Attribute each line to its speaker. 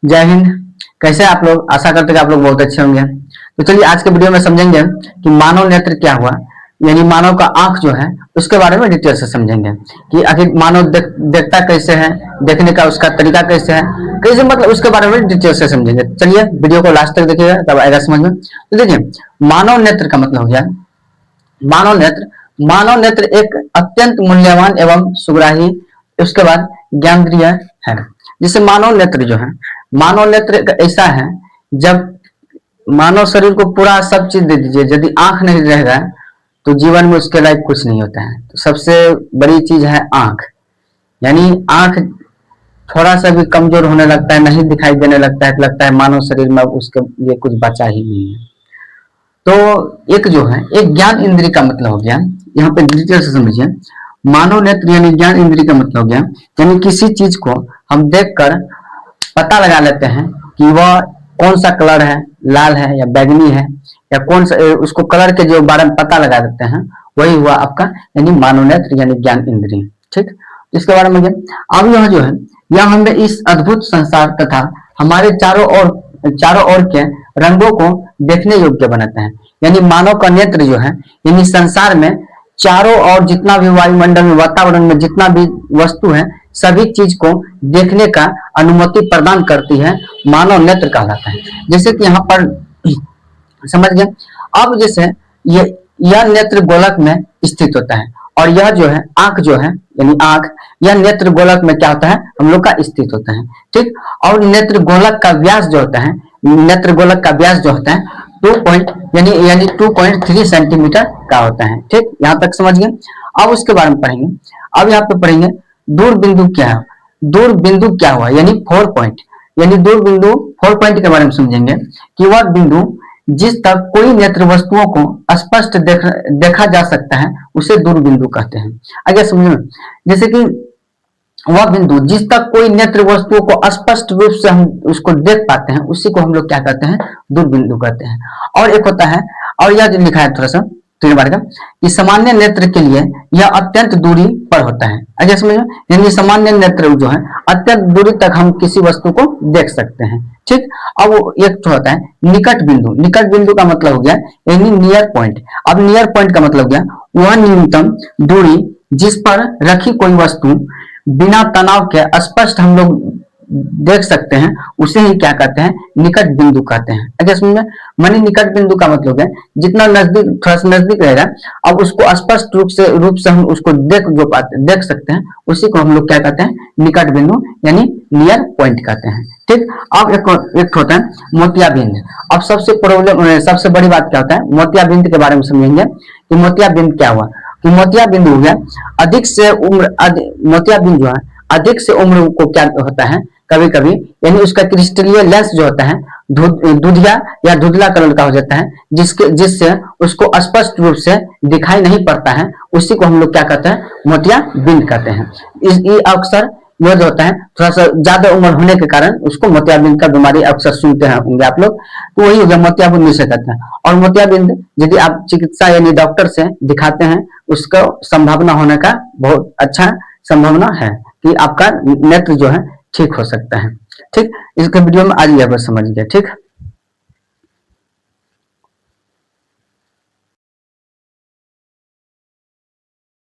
Speaker 1: जय हिंद। कैसे आप लोग? आशा करते हैं कि आप लोग बहुत अच्छे होंगे। तो चलिए आज के वीडियो में समझेंगे कि मानव नेत्र क्या हुआ, यानी मानव का आंख जो है उसके बारे में डिटेल से समझेंगे कि आखिर मानव देखता कैसे है, देखने का उसका तरीका कैसे है, कैसे मतलब उसके बारे में डिटेल से समझेंगे। चलिए वीडियो को लास्ट तक देखिएगा, तब आएगा समझ में। तो देखिए, मानव नेत्र का मतलब हो गया मानव नेत्र एक अत्यंत मूल्यवान एवं सुग्राही, उसके बाद ज्ञानेंद्रिय है। जिसे मानव नेत्र जो है, मानव नेत्र एक ऐसा है, जब मानव शरीर को पूरा सब चीज दे दीजिए, यदि आंख नहीं रहेगा तो जीवन में उसके लायक कुछ नहीं होता है। तो सबसे बड़ी चीज है आंख, यानी आंख थोड़ा सा भी कमजोर होने लगता है, नहीं दिखाई देने लगता है, तो लगता है मानव शरीर में उसके लिए कुछ बचा ही नहीं है। तो एक जो है, एक ज्ञान इंद्रिय का मतलब हो गया, यहाँ पे डिटेल से समझिए। मानव नेत्र यानी ज्ञान इंद्रिय का मतलब हो गया, यानी किसी चीज को हम देखकर पता लगा लेते हैं कि वह कौन सा कलर है, लाल है या बैंगनी है, या कौन सा, उसको कलर के जो बारे में पता लगा देते हैं, वही हुआ आपका यानी मानव नेत्र यानी ज्ञान इंद्रिय। ठीक, इसके बारे में अब यह जो है, यह हमें इस अद्भुत संसार तथा हमारे चारों ओर के रंगों को देखने योग्य बनाता है। यानी मानव का नेत्र जो है, यानी संसार में चारों ओर जितना भी वायुमंडल में, वातावरण में जितना भी वस्तु है, सभी चीज को देखने का अनुमति प्रदान करती है, मानव नेत्र कहलाता है। जैसे कि यहाँ पर समझ गए। अब जैसे यह नेत्र गोलक में स्थित होता है, और यह जो है आंख जो है, यानी आंख, यह नेत्र गोलक में क्या होता है, हम लोग का स्थित होता है। ठीक, और नेत्र गोलक का व्यास जो होता है, नेत्र गोलक का व्यास जो होता है 2.3 सेंटीमीटर का होता है। ठीक, यहाँ तक समझ गए। अब उसके बारे में पढ़ेंगे। अब यहाँ पे पढ़ेंगे दूर बिंदु क्या है, दूर बिंदु क्या हुआ, यानी 4 पॉइंट, यानी दूर बिंदु 4 पॉइंट के बारे में समझेंगे कि वह बिंदु जिस तक कोई नेत्र वस्तुओं को स्पष्ट देखा जा सकता है, उसे दूर बिंदु कहते हैं। आगे समझो, जैसे कि वह बिंदु जिस तक कोई नेत्र वस्तुओं को स्पष्ट रूप से हम उसको देख पाते हैं, उसी को हम लोग क्या कहते हैं, दूर बिंदु कहते हैं। और एक होता है, और यह जो लिखा है थोड़ा सा तीन बार का, कि सामान्य नेत्र के लिए यह अत्यंत दूरी पर होता है। आगे समझो, यानी सामान्य नेत्र जो है अत्यंत दूरी तक हम किसी वस्तु को देख सकते हैं। ठीक, अब एक तो होता है निकट बिंदु। निकट बिंदु का मतलब हो गया यानी नियर पॉइंट। अब नियर पॉइंट का मतलब हो गया वह न्यूनतम दूरी जिस पर रखी कोई वस्तु बिना तनाव के स्पष्ट हम लोग देख सकते हैं, उसे ही क्या कहते हैं, निकट बिंदु कहते हैं। अगर समझे, मानी निकट बिंदु का मतलब है जितना नजदीक, थोड़ा सा नजदीक रहेगा, अब उसको स्पष्ट रूप से हम उसको देख सकते हैं, उसी को हम लोग क्या कहते हैं, निकट बिंदु यानी नियर पॉइंट कहते हैं। ठीक, अब एक होता है मोतियाबिंद। अब सबसे बड़ी बात क्या होता है, मोतियाबिंद के बारे में समझेंगे कि मोतियाबिंद क्या हुआ। कि मोतियाबिंद हो गया अधिक से उम्र, मोतियाबिंद जो है अधिक से उम्र को क्या होता है, कभी कभी यानी उसका क्रिस्टलीय लेंस जो होता है दूधिया या धुंधला कलर का हो जाता है, जिससे उसको स्पष्ट रूप से दिखाई नहीं पड़ता है, उसी को हम लोग क्या कहते हैं, मोतियाबिंद कहते हैं। ये अक्सर यह जो होता है थोड़ा सा ज्यादा उम्र होने के कारण उसको मोतियाबिंद का बीमारी अक्सर सुनते हैं होंगे आप लोग, तो वही हो गया मोतियाबिंद से कहते हैं। और मोतियाबिंद यदि आप चिकित्सा यानी डॉक्टर से दिखाते हैं, उसका संभावना होने का बहुत अच्छा संभावना है कि आपका नेत्र जो है ठीक हो सकता है। ठीक, इसके वीडियो में आज यह बस समझ गया। ठीक।